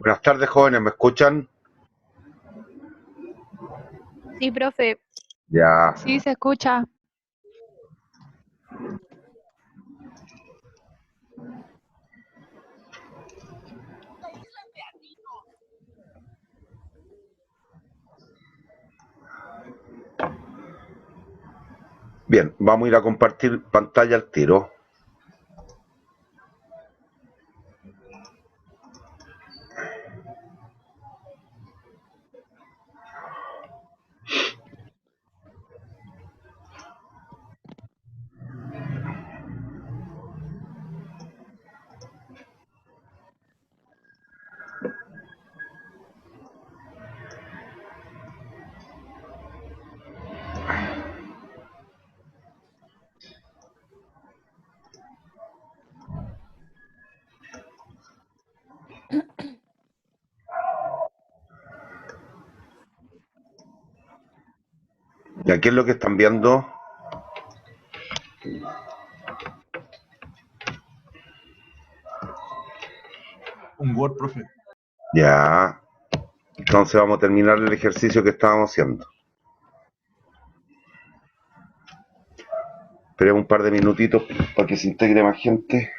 Buenas tardes, jóvenes, ¿me escuchan? Sí, profe. Ya. Sí, se escucha. Bien, vamos a ir a compartir pantalla al tiro. ¿Y aquí es lo que están viendo? Un Word, profe. Ya. Entonces vamos a terminar el ejercicio que estábamos haciendo. Esperemos un par de minutitos para que se integre más gente.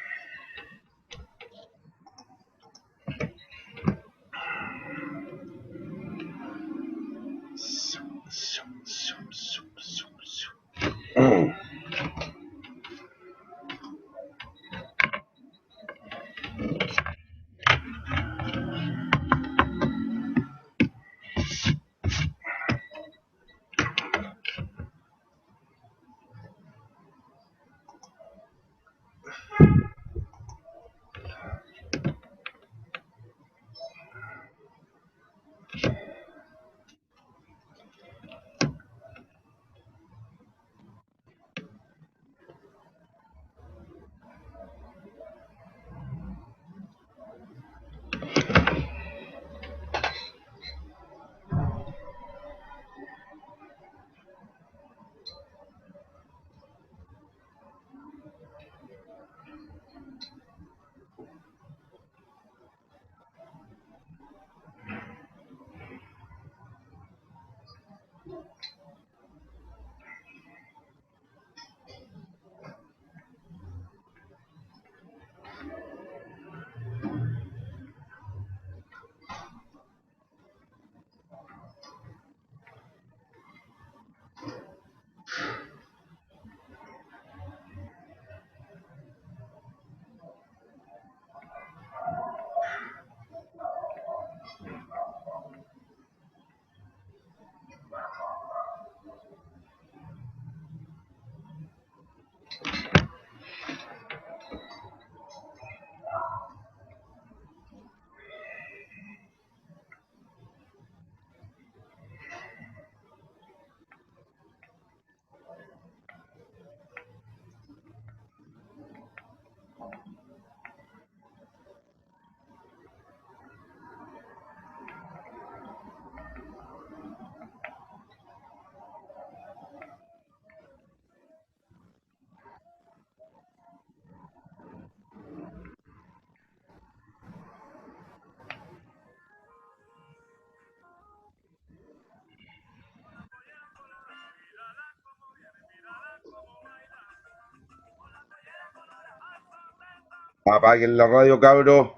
Apaguen la radio, cabros.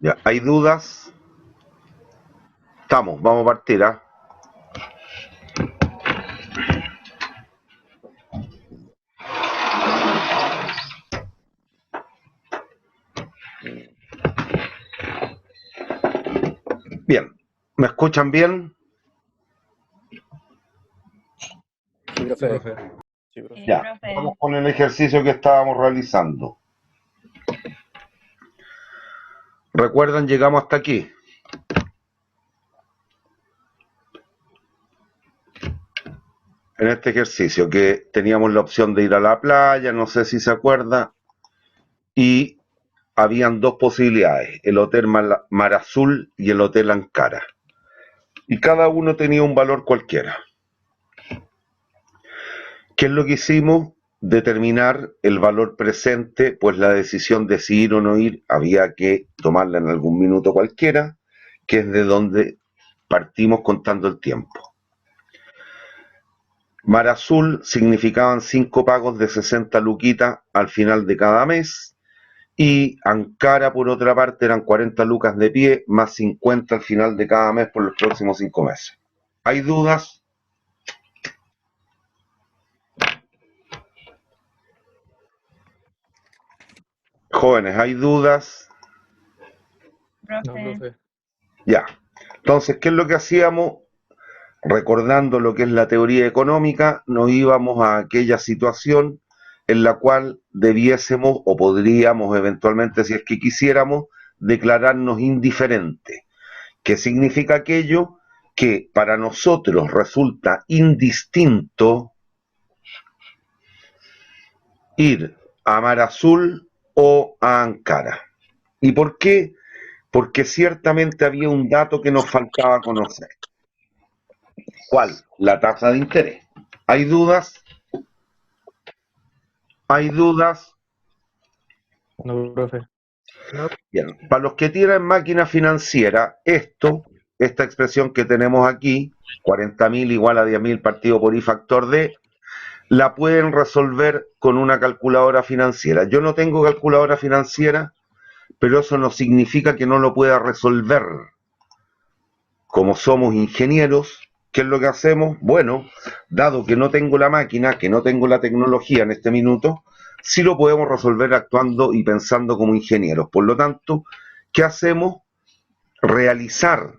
Ya, ¿hay dudas? Estamos, vamos a partir, ¿ah? Bien, ¿me escuchan bien? Sí, profe. Profe. Sí, profe. Ya, profe. vamos con el ejercicio que estábamos realizando. ¿Recuerdan? Llegamos hasta aquí. En este ejercicio, que teníamos la opción de ir a la playa, no sé si se acuerda, y habían dos posibilidades, el Hotel Mar Azul y el Hotel Ankara. Y cada uno tenía un valor cualquiera. ¿Qué es lo que hicimos? Determinar el valor presente, pues la decisión de si ir o no ir había que tomarla en algún minuto cualquiera, que es de donde partimos contando el tiempo. Mar Azul significaban 5 pagos de 60 luquitas al final de cada mes, y Ankara, por otra parte, eran 40 lucas de pie más 50 al final de cada mes por los próximos 5 meses. ¿Hay dudas? Jóvenes, ¿hay dudas? No, profe. Ya. Entonces, ¿qué es lo que hacíamos? Recordando lo que es la teoría económica, nos íbamos a aquella situación en la cual debiésemos o podríamos eventualmente, si es que quisiéramos, declararnos indiferentes. ¿Qué significa aquello? Que para nosotros resulta indistinto ir a Mar Azul o a Ankara. ¿Y por qué? Porque ciertamente había un dato que nos faltaba conocer. ¿Cuál? La tasa de interés. ¿Hay dudas? ¿Hay dudas? No, profe. Bien, para los que tienen máquina financiera, esta expresión que tenemos aquí, 40.000 igual a 10.000 partido por I factor D, la pueden resolver con una calculadora financiera. Yo no tengo calculadora financiera, pero eso no significa que no lo pueda resolver. Como somos ingenieros, ¿qué es lo que hacemos? Bueno, dado que no tengo la máquina, que no tengo la tecnología en este minuto, sí lo podemos resolver actuando y pensando como ingenieros. Por lo tanto, ¿qué hacemos? Realizar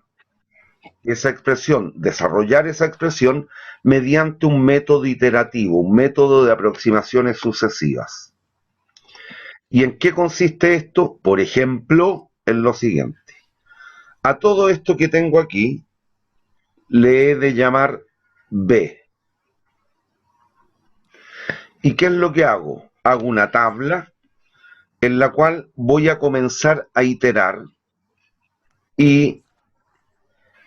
esa expresión, desarrollar esa expresión mediante un método iterativo, un método de aproximaciones sucesivas. ¿Y en qué consiste esto? Por ejemplo, en lo siguiente. A todo esto que tengo aquí le he de llamar B. ¿Y qué es lo que hago? Hago una tabla en la cual voy a comenzar a iterar y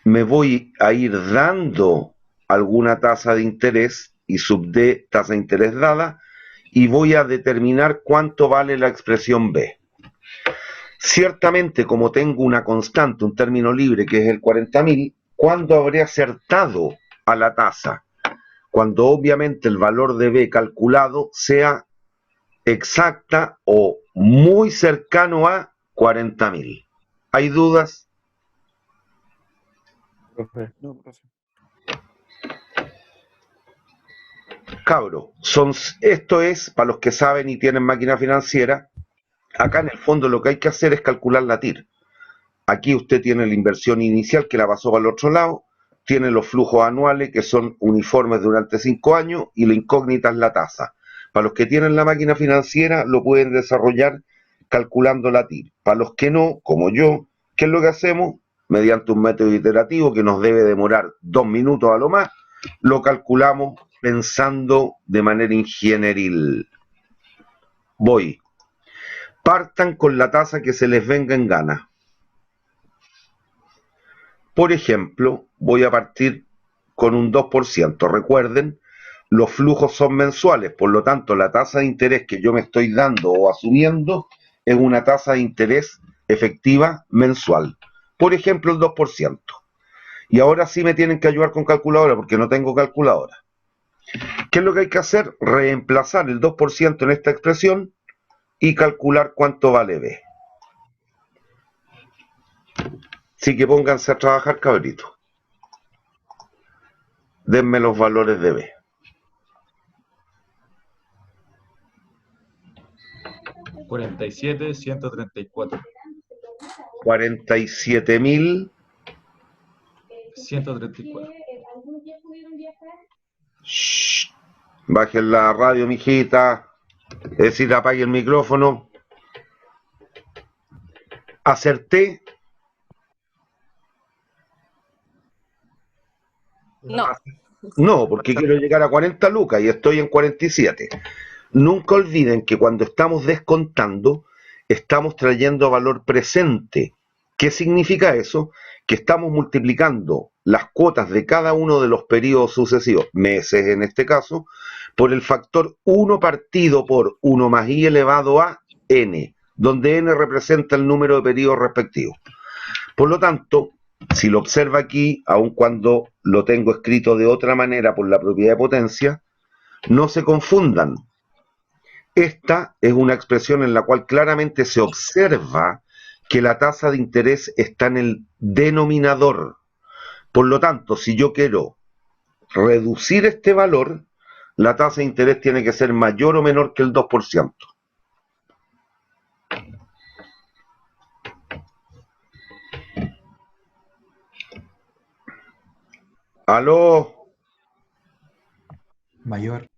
me voy a ir dando alguna tasa de interés y sub D tasa de interés dada, y voy a determinar cuánto vale la expresión B. Ciertamente, como tengo una constante, un término libre que es el 40.000, ¿cuándo habré acertado a la tasa? Cuando obviamente el valor de B calculado sea exacta o muy cercano a 40.000. ¿Hay dudas? Profe. No, profe. Cabro, esto es para los que saben y tienen máquina financiera. Acá en el fondo lo que hay que hacer es calcular la TIR. Aquí usted tiene la inversión inicial que la pasó para el otro lado, tiene los flujos anuales que son uniformes durante 5 años y la incógnita es la tasa. Para los que tienen la máquina financiera lo pueden desarrollar calculando la TIR. Para los que no, como yo, ¿qué es lo que hacemos? Mediante un método iterativo que nos debe demorar 2 minutos a lo más, lo calculamos pensando de manera ingenieril. Voy. Partan con la tasa que se les venga en gana. Por ejemplo, voy a partir con un 2%. Recuerden, los flujos son mensuales, por lo tanto, la tasa de interés que yo me estoy dando o asumiendo es una tasa de interés efectiva mensual. Por ejemplo, el 2%. Y ahora sí me tienen que ayudar con calculadora, porque no tengo calculadora. ¿Qué es lo que hay que hacer? Reemplazar el 2% en esta expresión y calcular cuánto vale B. Así que pónganse a trabajar, cabritos. Denme los valores de B. 47.134. 47.000. 134. Shh. Bajen la radio, mijita. Es decir, apague el micrófono. ¿Acerté? No. No, porque quiero llegar a 40 lucas y estoy en 47. Nunca olviden que cuando estamos descontando, estamos trayendo valor presente. ¿Qué significa eso? Que estamos multiplicando las cuotas de cada uno de los periodos sucesivos, meses en este caso, por el factor 1 partido por 1 más i elevado a n, donde n representa el número de periodos respectivos. Por lo tanto, si lo observa aquí, aun cuando lo tengo escrito de otra manera por la propiedad de potencia, no se confundan. Esta es una expresión en la cual claramente se observa que la tasa de interés está en el denominador. Por lo tanto, si yo quiero reducir este valor, la tasa de interés tiene que ser mayor o menor que el 2%. ¿Aló? Mayor.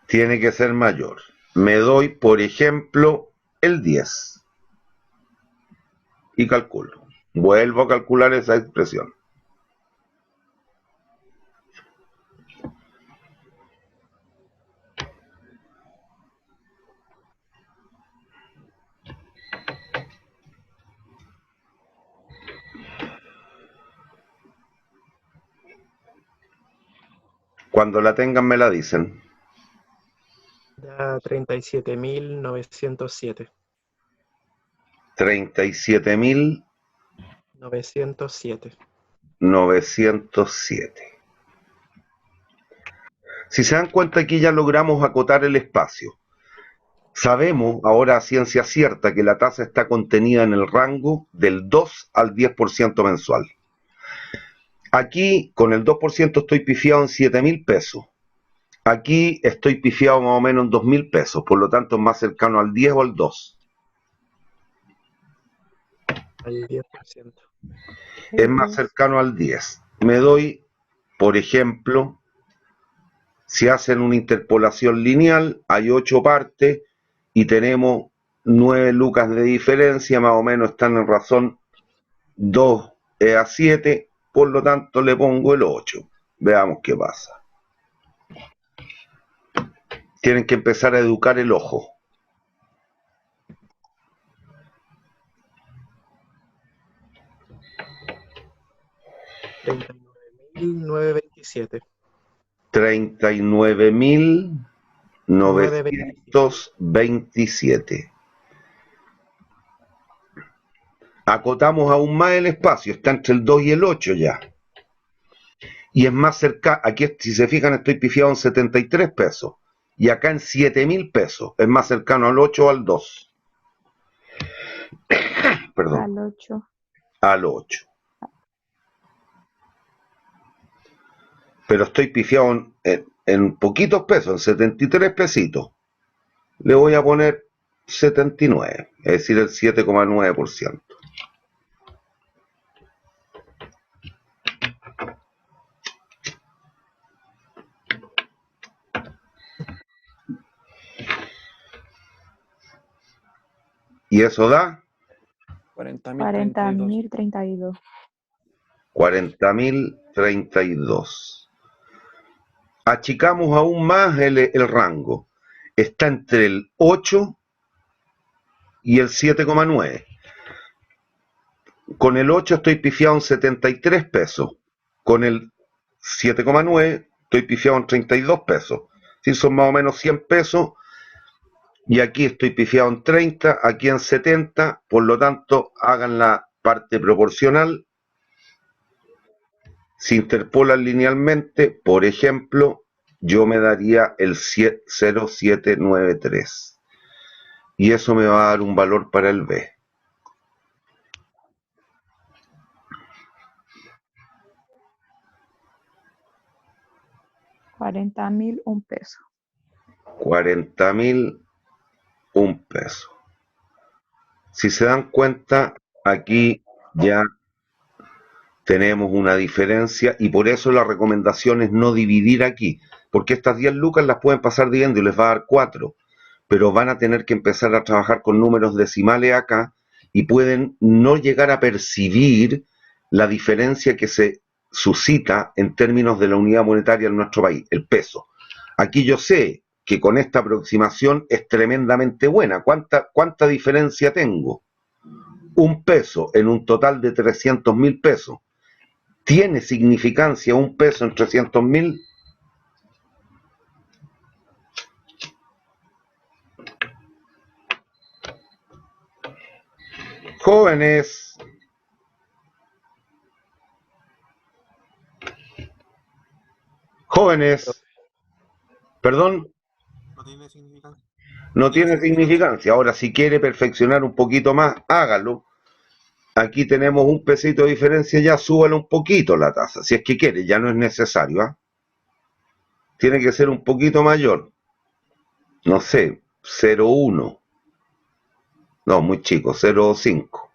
Tiene que ser mayor. Me doy, por ejemplo, el 10. Y calculo. Vuelvo a calcular esa expresión. Cuando la tengan me la dicen. Da 37.907. 37.907. 907. Si se dan cuenta, aquí ya logramos acotar el espacio. Sabemos ahora a ciencia cierta que la tasa está contenida en el rango del 2 al 10% mensual. Aquí con el 2% estoy pifiado en 7.000 pesos. Aquí estoy pifiado más o menos en 2.000 pesos, por lo tanto es más cercano al 10 o al 2. Al 10%. Es más cercano al 10. Me doy, por ejemplo, si hacen una interpolación lineal, hay 8 partes y tenemos 9 lucas de diferencia, más o menos están en razón 2 a 7, por lo tanto le pongo el 8. Veamos qué pasa. Tienen que empezar a educar el ojo. $39.927. 39.927. Acotamos aún más el espacio, está entre el 2 y el 8 ya. Y es más cerca, aquí si se fijan estoy pifiado en 73 pesos. Y acá en 7.000 pesos, es más cercano al 8 o al 2. Perdón. Al 8. Al 8. Pero estoy pifiado en poquitos pesos, en 73 pesitos. Le voy a poner 79, es decir, el 7,9%. Y eso da 40.032. 40.032. Achicamos aún más el rango. Está entre el 8 y el 7,9. Con el 8 estoy pifiado en 73 pesos. Con el 7,9 estoy pifiado en 32 pesos. Si son más o menos 100 pesos. Y aquí estoy pifiado en 30, aquí en 70. Por lo tanto, hagan la parte proporcional. Si interpolan linealmente, por ejemplo, yo me daría el 0,793. Y eso me va a dar un valor para el B. 40.000, un peso. 40.000, un peso. Si se dan cuenta, aquí ya tenemos una diferencia y por eso la recomendación es no dividir aquí, porque estas 10 lucas las pueden pasar dividiendo y les va a dar 4, pero van a tener que empezar a trabajar con números decimales acá y pueden no llegar a percibir la diferencia que se suscita en términos de la unidad monetaria en nuestro país, el peso. Aquí yo sé que con esta aproximación es tremendamente buena. ¿Cuánta diferencia tengo? Un peso en un total de 300.000 pesos. ¿Tiene significancia un peso en 300.000? Jóvenes, jóvenes, perdón, No tiene significancia. no tiene significancia. Ahora, si quiere perfeccionar un poquito más, hágalo. Aquí tenemos un pesito de diferencia, ya súbalo un poquito la tasa, si es que quiere, ya no es necesario, ¿ah? Tiene que ser un poquito mayor, no sé, 0,1, no, muy chico, 0,5.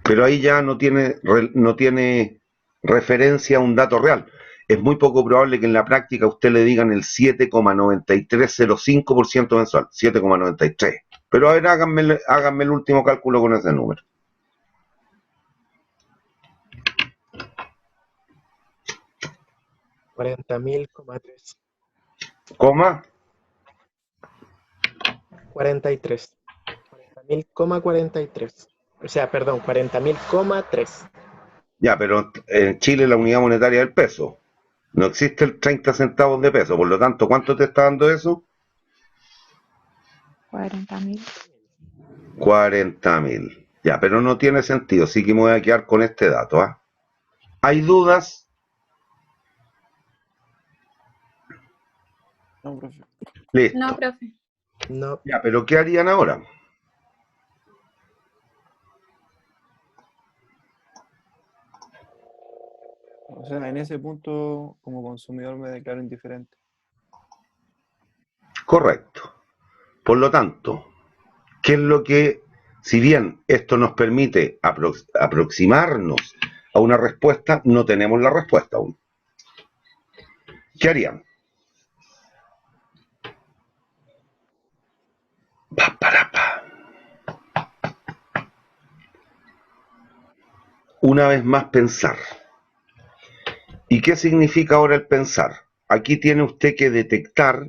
Pero ahí ya no tiene referencia a un dato real. Es muy poco probable que en la práctica a usted le digan el 7,9305% mensual, 7,93. Pero a ver, háganme el último cálculo con ese número. $40.000,3. ¿Coma? 43. 40.000,43. O sea, perdón, 40.000,3. Ya, pero en Chile la unidad monetaria es el peso. No existe el 30 centavos de peso. Por lo tanto, ¿cuánto te está dando eso? 40.000. 40.000. Ya, pero no tiene sentido. Así que me voy a quedar con este dato, ¿ah? ¿Hay dudas? No, profe. Listo. No, profe. No. Ya, pero ¿qué harían ahora? O sea, en ese punto, como consumidor, me declaro indiferente. Correcto. Por lo tanto, ¿qué es lo que, si bien esto nos permite aproximarnos a una respuesta, no tenemos la respuesta aún? ¿Qué harían? Pa, para, pa. Una vez más pensar. ¿Y qué significa ahora el pensar? Aquí tiene usted que detectar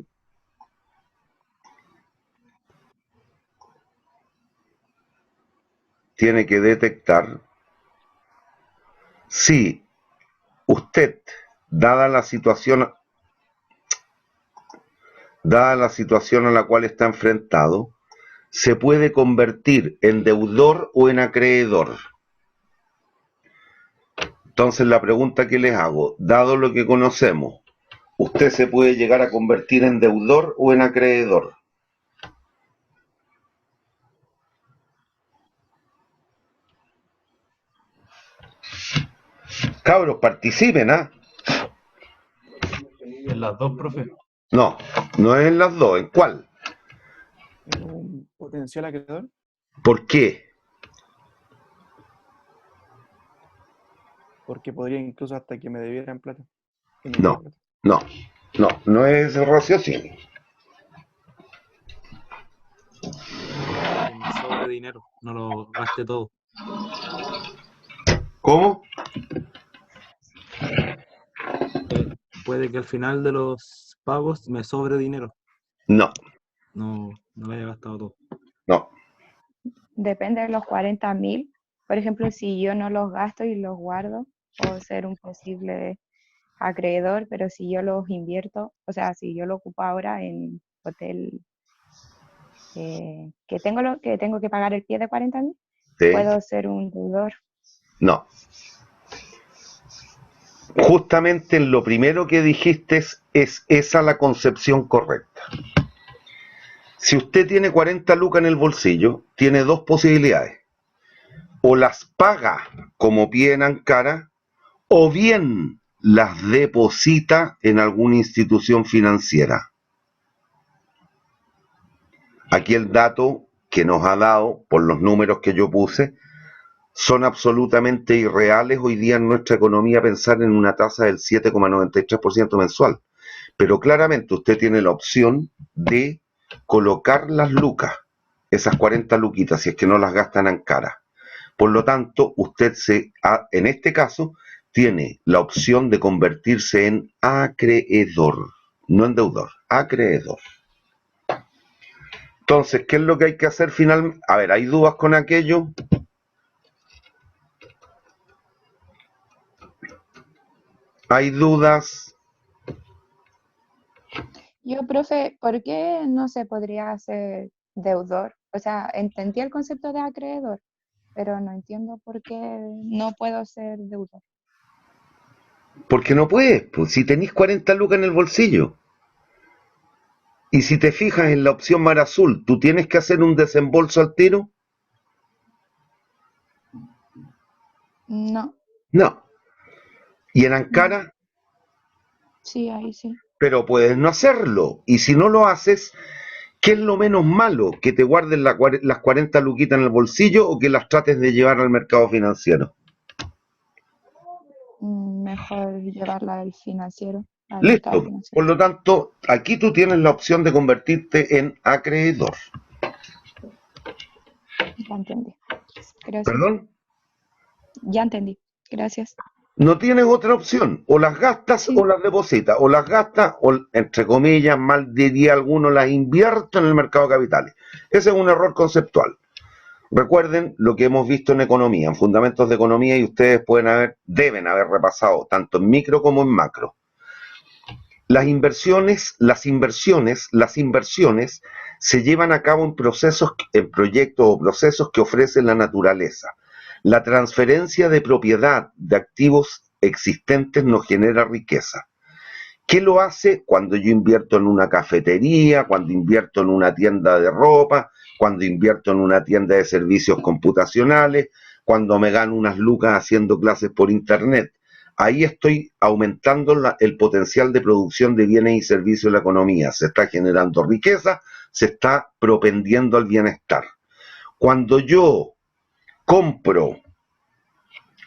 si usted, dada la situación a la cual está enfrentado, se puede convertir en deudor o en acreedor. Entonces la pregunta que les hago, dado lo que conocemos, ¿usted se puede llegar a convertir en deudor o en acreedor? Cabros, participen, ¿ah? En las dos, profe. No, no es en las dos, ¿en cuál? Un potencial acreedor. ¿Por qué? Porque podría incluso hasta que me debieran plata. Que me No, dieran plata. no es el raciocinio. Que me sobre dinero, no lo gaste todo. ¿Cómo? Puede que al final de los pagos me sobre dinero. No, No lo haya gastado todo. no. Depende de los 40.000. Por ejemplo, si yo no los gasto y los guardo, puedo ser un posible acreedor, pero si yo los invierto, o sea, si yo lo ocupo ahora en hotel, que tengo que pagar el pie de 40.000, ¿Sí? puedo ser un deudor. No. Justamente en lo primero que dijiste es esa la concepción correcta. Si usted tiene 40 lucas en el bolsillo, tiene dos posibilidades. O las paga como pie en Ankara, o bien las deposita en alguna institución financiera. Aquí el dato que nos ha dado, por los números que yo puse, son absolutamente irreales hoy día en nuestra economía pensar en una tasa del 7,93% mensual. Pero claramente usted tiene la opción de colocar las lucas, esas 40 luquitas, si es que no las gastan en cara. Por lo tanto, usted en este caso, tiene la opción de convertirse en acreedor, no en deudor, acreedor. Entonces, ¿qué es lo que hay que hacer finalmente? A ver, ¿hay dudas con aquello? ¿Hay dudas? Yo, profe, ¿por qué no se podría hacer deudor? O sea, entendí el concepto de acreedor, pero no entiendo por qué no puedo ser deudor. Porque no puedes, pues, si tenéis 40 lucas en el bolsillo. Y si te fijas en la opción mar azul, ¿tú tienes que hacer un desembolso al tiro? No, No. Y en no, Ankara, sí, ahí sí. pero puedes no hacerlo. Y si no lo haces, ¿qué es lo menos malo? ¿Que te guarden las 40 luquitas en el bolsillo o que las trates de llevar al mercado financiero? Mejor llevarla al financiero, al mercado Listo. financiero. Por lo tanto, aquí tú tienes la opción de convertirte en acreedor. Ya entendí. Gracias. ¿Perdón? Ya entendí. Gracias. No tienes otra opción. O las gastas o Sí. las depositas. O las gastas o, entre comillas, mal diría alguno, las invierto en el mercado de capitales. Ese es un error conceptual. Recuerden lo que hemos visto en economía, en fundamentos de economía, y ustedes deben haber repasado tanto en micro como en macro. Las inversiones se llevan a cabo en proyectos o procesos que ofrece la naturaleza. La transferencia de propiedad de activos existentes nos genera riqueza. ¿Qué lo hace? Cuando yo invierto en una cafetería, cuando invierto en una tienda de ropa, cuando invierto en una tienda de servicios computacionales, cuando me gano unas lucas haciendo clases por internet. Ahí estoy aumentando el potencial de producción de bienes y servicios en la economía. Se está generando riqueza, se está propendiendo al bienestar. Cuando yo compro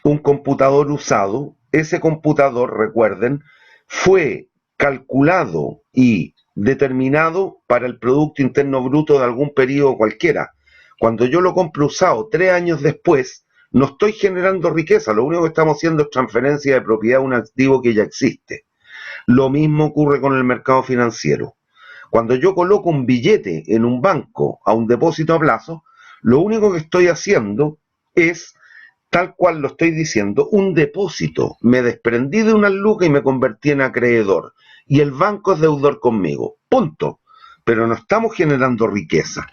un computador usado, ese computador, recuerden, fue calculado y determinado para el Producto Interno Bruto de algún periodo cualquiera. Cuando yo lo compro usado 3 años después, no estoy generando riqueza, lo único que estamos haciendo es transferencia de propiedad a un activo que ya existe. Lo mismo ocurre con el mercado financiero. Cuando yo coloco un billete en un banco a un depósito a plazo, lo único que estoy haciendo es, tal cual lo estoy diciendo, un depósito. Me desprendí de una lucas y me convertí en acreedor. Y el banco es deudor conmigo. Punto. Pero no estamos generando riqueza.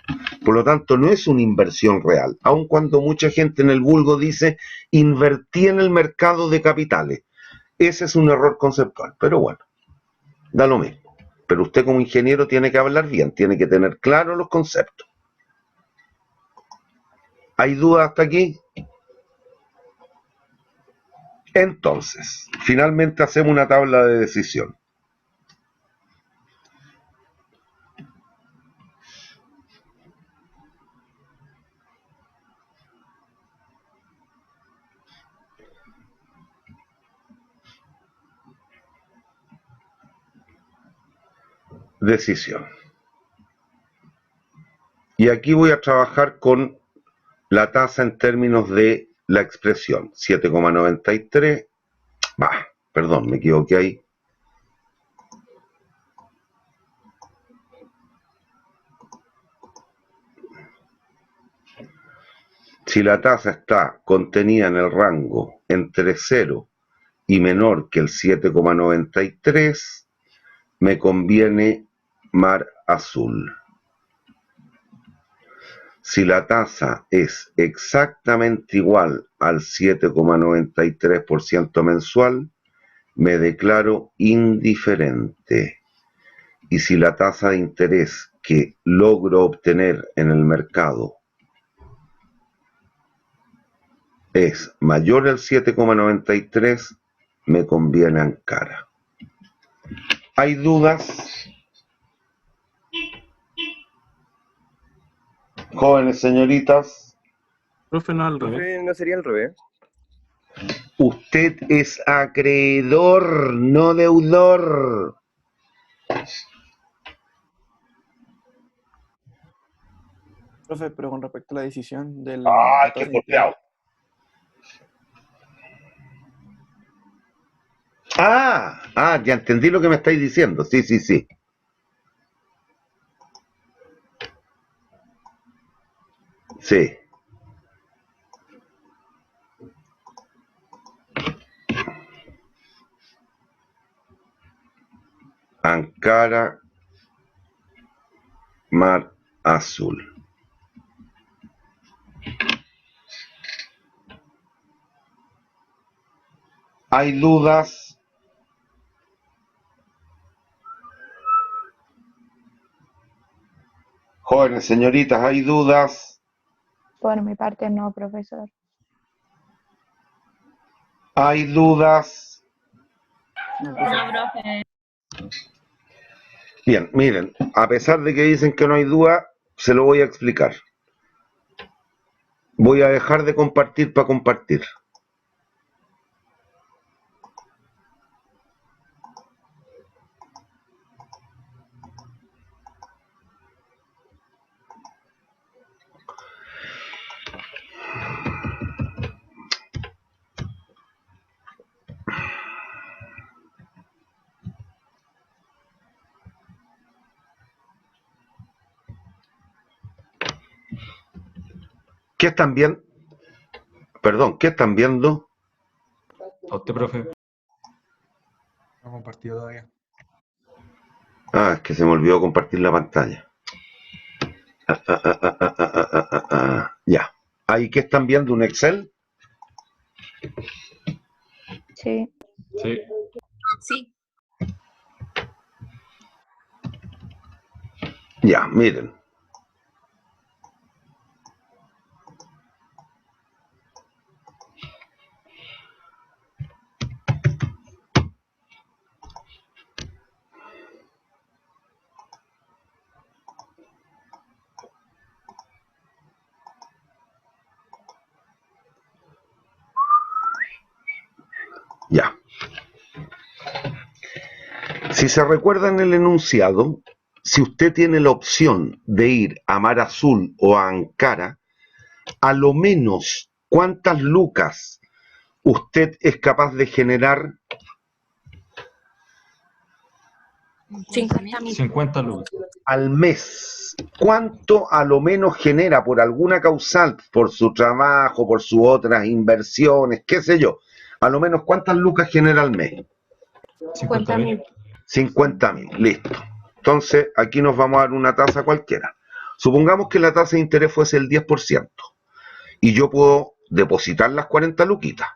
Por lo tanto, no es una inversión real. Aun cuando mucha gente en el vulgo dice, invertí en el mercado de capitales. Ese es un error conceptual. Pero bueno, da lo mismo. Pero usted como ingeniero tiene que hablar bien, tiene que tener claros los conceptos. ¿Hay dudas hasta aquí? Entonces, finalmente hacemos una tabla de decisión. Decisión. Y aquí voy a trabajar con la tasa en términos de la expresión. 7,93. Perdón, me equivoqué ahí. Si la tasa está contenida en el rango entre 0 y menor que el 7,93, me conviene mar azul. Si la tasa es exactamente igual al 7,93% mensual, me declaro indiferente. Y si la tasa de interés que logro obtener en el mercado es mayor al 7,93, me conviene Ankara. ¿Hay dudas? Jóvenes señoritas, Profe, no al revés. Profe, ¿no sería al revés? usted es acreedor, no deudor. Profe, pero con respecto a la decisión del ¡Ay, la qué tasa de interés, golpeado! Ya entendí lo que me estáis diciendo. Sí, sí, sí. Sí. Ankara, Mar Azul. ¿Hay dudas? Jóvenes señoritas, ¿hay dudas? Por mi parte no, profesor. ¿Hay dudas? no, profe, No, profe. Bien, miren, a pesar de que dicen que no hay duda, se lo voy a explicar. Voy a dejar de compartir para compartir. ¿Qué están viendo? Perdón, ¿qué están viendo? A usted, profe. No compartido todavía. Es que se me olvidó compartir la pantalla. Ya. ¿Ahí qué están viendo? ¿Un Excel? Sí. Sí. Sí. Ya, miren. Ya. Si se recuerdan el enunciado, si usted tiene la opción de ir a Mar Azul o a Ankara, a lo menos, ¿cuántas lucas usted es capaz de generar? 50.000. 50 lucas. Al mes? ¿Cuánto a lo menos genera por alguna causal, por su trabajo, por sus otras inversiones, qué sé yo? A lo menos, ¿cuántas lucas genera al mes? 50.000. 50.000, listo. Entonces, aquí nos vamos a dar una tasa cualquiera. Supongamos que la tasa de interés fuese el 10% y yo puedo depositar las 40 luquitas.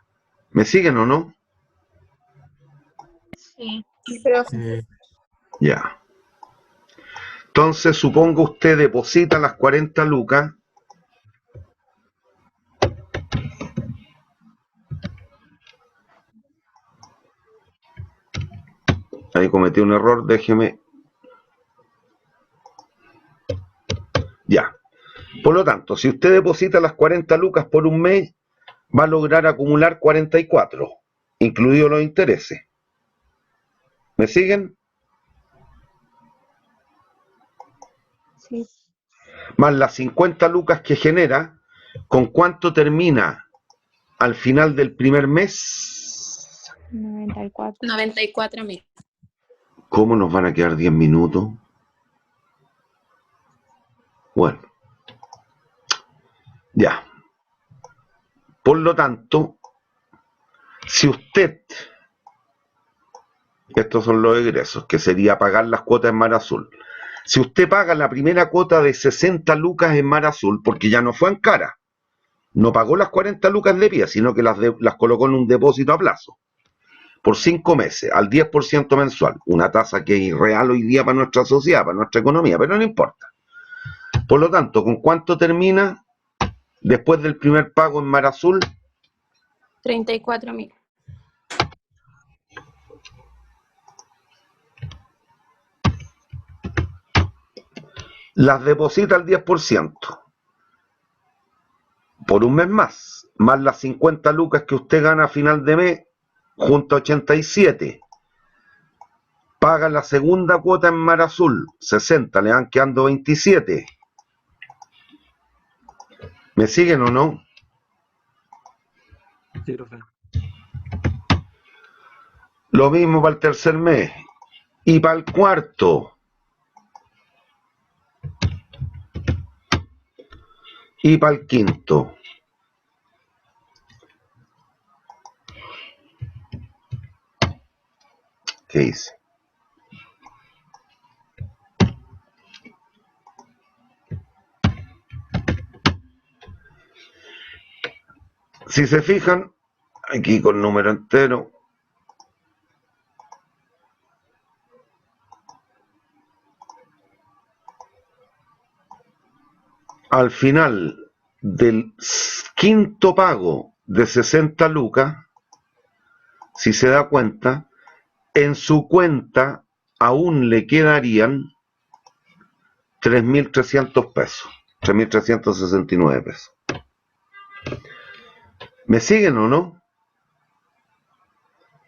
¿Me siguen o no? Sí. Profe. Ya. Entonces, supongo usted deposita las 40 lucas. Ahí cometí un error, déjeme. Ya. Por lo tanto, si usted deposita las 40 lucas por un mes, va a lograr acumular 44, incluidos los intereses. ¿Me siguen? Sí. Más las 50 lucas que genera, ¿con cuánto termina al final del primer mes? 94. 94.000. ¿Cómo nos van a quedar 10 minutos? Bueno, ya. Por lo tanto, si usted, estos son los egresos, que sería pagar las cuotas en Mar Azul. Si usted paga la primera cuota de 60 lucas en Mar Azul, porque ya no fue en cara, no pagó las 40 lucas de pie, sino que las colocó en un depósito a plazo, por 5 meses, al 10% mensual, una tasa que es irreal hoy día para nuestra sociedad, para nuestra economía, pero no importa. Por lo tanto, ¿con cuánto termina después del primer pago en Mar Azul? 34.000. las deposita al 10%, por un mes más las 50 lucas que usted gana a final de mes, junto a 87. Paga la segunda cuota en Mar Azul, 60, le van quedando 27. ¿Me siguen o no? Sí, profe. Lo mismo para el tercer mes. Y para el cuarto. Y para el quinto. ¿Qué hice? Si se fijan, aquí con número entero, al final del quinto pago de 60 lucas, si se da cuenta, en su cuenta aún le quedarían 3.300 pesos, 3.369 pesos. ¿Me siguen o no?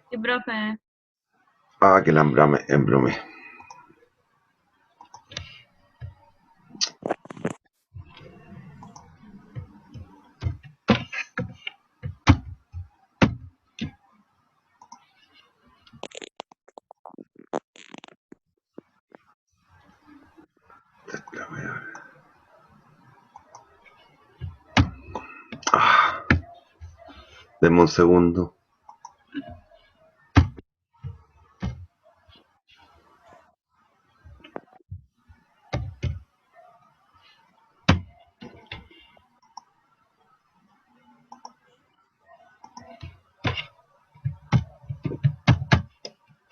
Sí, profe. Ah, que la embromé. Ah, denme un segundo.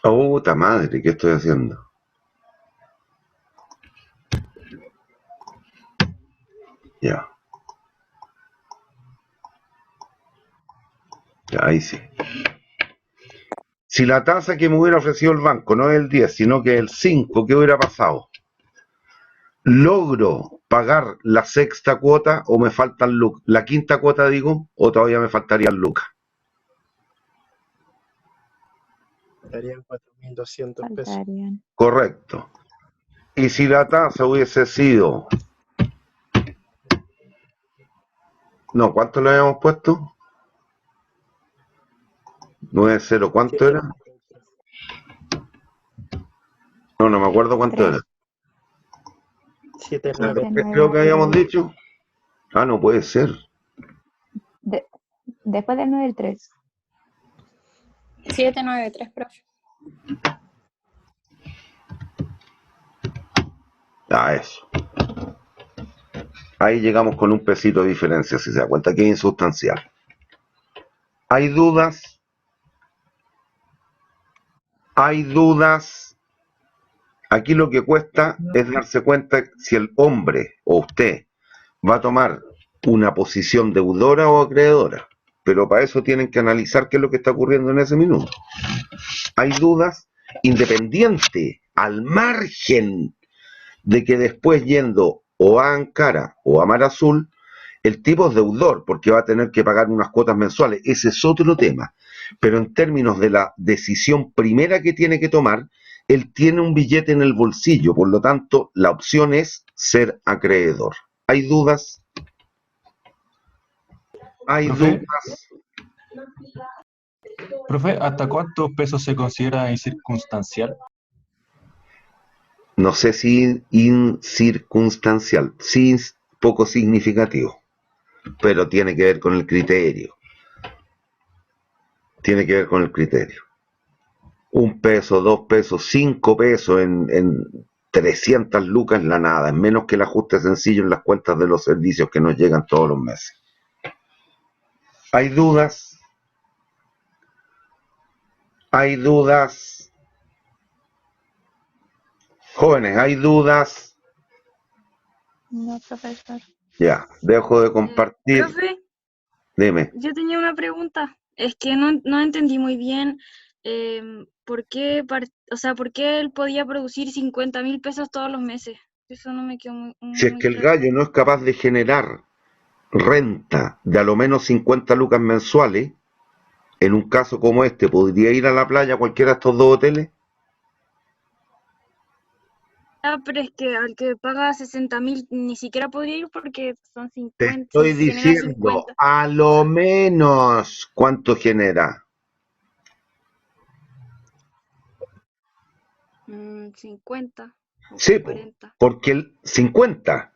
Oh, puta madre, ¿qué estoy haciendo? Ya. Ya, ahí sí. Si la tasa que me hubiera ofrecido el banco no es el 10, sino que es el 5, ¿qué hubiera pasado? ¿Logro pagar la sexta cuota o me faltan lucas? La quinta cuota, digo, o todavía me faltarían lucas. Darían 4.200 pesos. Faltarían. Correcto. Y si la tasa hubiese sido... No, ¿cuánto le habíamos puesto? 9,0, ¿cuánto era? 7.93. No me acuerdo cuánto era. 7.9. Creo que habíamos 793. dicho. Ah, no puede ser. Después del 9 del 3. 793, profe. Ah, eso. Ahí llegamos con un pesito de diferencia, si se da cuenta, que es insustancial. ¿Hay dudas? ¿Hay dudas? Aquí lo que cuesta es darse cuenta si el hombre o usted va a tomar una posición deudora o acreedora. Pero para eso tienen que analizar qué es lo que está ocurriendo en ese minuto. Hay dudas, independiente, al margen de que después yendo o a Ankara o a Mar Azul, el tipo es deudor porque va a tener que pagar unas cuotas mensuales. Ese es otro tema. Pero en términos de la decisión primera que tiene que tomar, él tiene un billete en el bolsillo, por lo tanto, la opción es ser acreedor. ¿Hay dudas? ¿Hay Profe, dudas? profe, ¿hasta cuántos pesos se considera incircunstancial? No sé si incircunstancial, sí poco significativo, pero tiene que ver con el criterio. Tiene que ver con el criterio. 1 peso, 2 pesos, 5 pesos en 300 lucas es la nada, es menos que el ajuste sencillo en las cuentas de los servicios que nos llegan todos los meses. ¿Hay dudas? ¿Hay dudas? Jóvenes, ¿hay dudas? No, profesor. Ya, dejo de compartir. Profe, Dime. yo tenía una pregunta. Es que no entendí muy bien por qué, o sea, por qué él podía producir 50.000 pesos todos los meses. Eso no me quedó muy, Si es muy que el claro. gallo no es capaz de generar renta de a lo menos 50 lucas mensuales, en un caso como este, ¿podría ir a la playa a cualquiera de estos dos hoteles? Ah, pero es que al que paga 60.000 ni siquiera podría ir porque son Te 50, estoy si genera diciendo, 50. a lo menos, ¿cuánto genera? 50 o Sí, po, 40. porque el 50,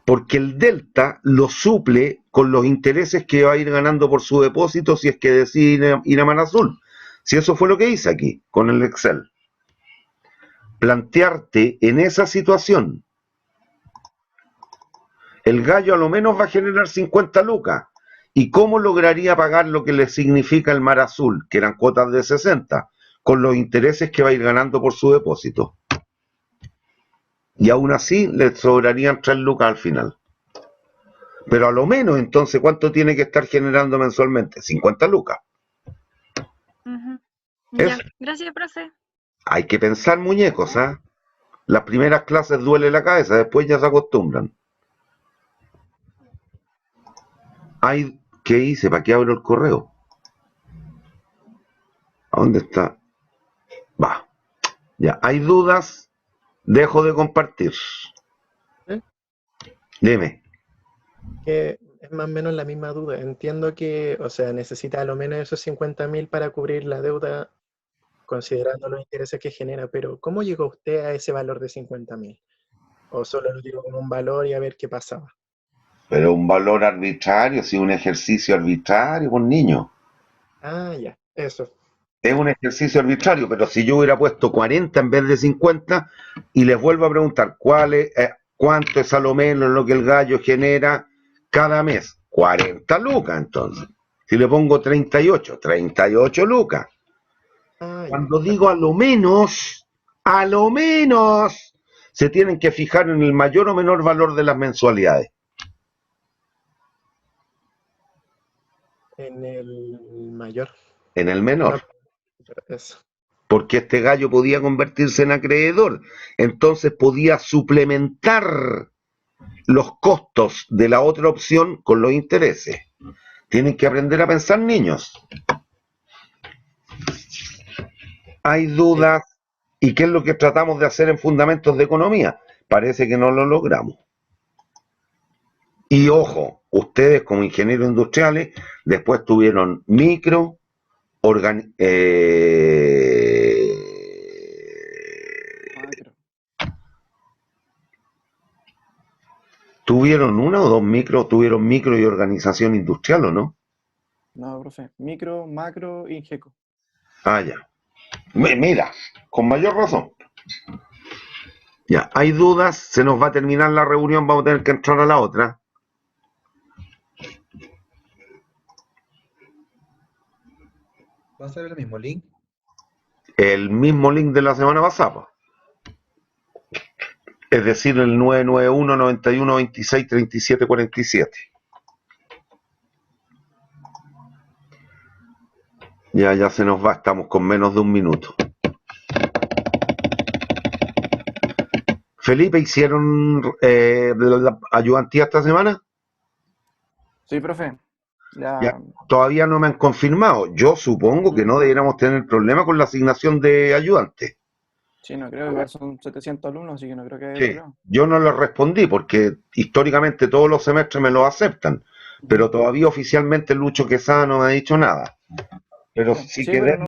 porque el delta lo suple con los intereses que va a ir ganando por su depósito si es que decide ir a Mar Azul. Si eso fue lo que hice aquí, con el Excel. Plantearte en esa situación, el gallo a lo menos va a generar 50 lucas. ¿Y cómo lograría pagar lo que le significa el Mar Azul, que eran cuotas de 60, con los intereses que va a ir ganando por su depósito? Y aún así le sobrarían 3 lucas al final. Pero a lo menos entonces, ¿cuánto tiene que estar generando mensualmente? 50 lucas. Ujú. Eso. Ya, gracias, profe. Hay que pensar, muñecos, ¿ah? Las primeras clases duele la cabeza, después ya se acostumbran. ¿Qué hice? ¿Para qué abro el correo? ¿A dónde está? Va. Ya, ¿hay dudas? Dejo de compartir. ¿Eh? Dime. Que es más o menos la misma duda. Entiendo que, o sea, necesita a lo menos esos 50.000 para cubrir la deuda, considerando los intereses que genera, pero ¿cómo llegó usted a ese valor de 50.000? ¿O solo lo tiró como un valor y a ver qué pasaba? Pero un valor arbitrario, sí, un ejercicio arbitrario con niños. Ah, ya, eso. Es un ejercicio arbitrario, pero si yo hubiera puesto 40 en vez de 50 y les vuelvo a preguntar cuánto es a lo menos lo que el gallo genera cada mes, 40 lucas entonces. Si le pongo 38 lucas. Ah, ya, Cuando digo a lo menos, se tienen que fijar en el mayor o menor valor de las mensualidades. en el mayor. En el No, menor. eso. Porque este gallo podía convertirse en acreedor, entonces podía suplementar los costos de la otra opción con los intereses. Tienen que aprender a pensar, niños. Hay dudas. ¿Y qué es lo que tratamos de hacer en Fundamentos de Economía? Parece que no lo logramos. Y ojo, ustedes como ingenieros industriales después tuvieron micro, Macro. ¿tuvieron una o dos micro? ¿Tuvieron micro y organización industrial o no? No, profe. Micro, macro y GECO. Ah, ya. Mira, con mayor razón. Ya, hay dudas, se nos va a terminar la reunión, vamos a tener que entrar a la otra. ¿Va a ser el mismo link? El mismo link de la semana pasada. Es decir, el 991-91-26-37-47. Ya se nos va, estamos con menos de un minuto. Felipe, ¿hicieron ayudantía esta semana? Sí, profe. Ya, Ya. todavía no me han confirmado. Yo supongo que no deberíamos tener problema con la asignación de ayudantes. Sí, no creo, igual son 700 alumnos, así que no creo que haya Sí, problema. yo no les respondí porque históricamente todos los semestres me lo aceptan, pero todavía oficialmente Lucho Quesada no me ha dicho nada. Pero sí Sí, que pero denme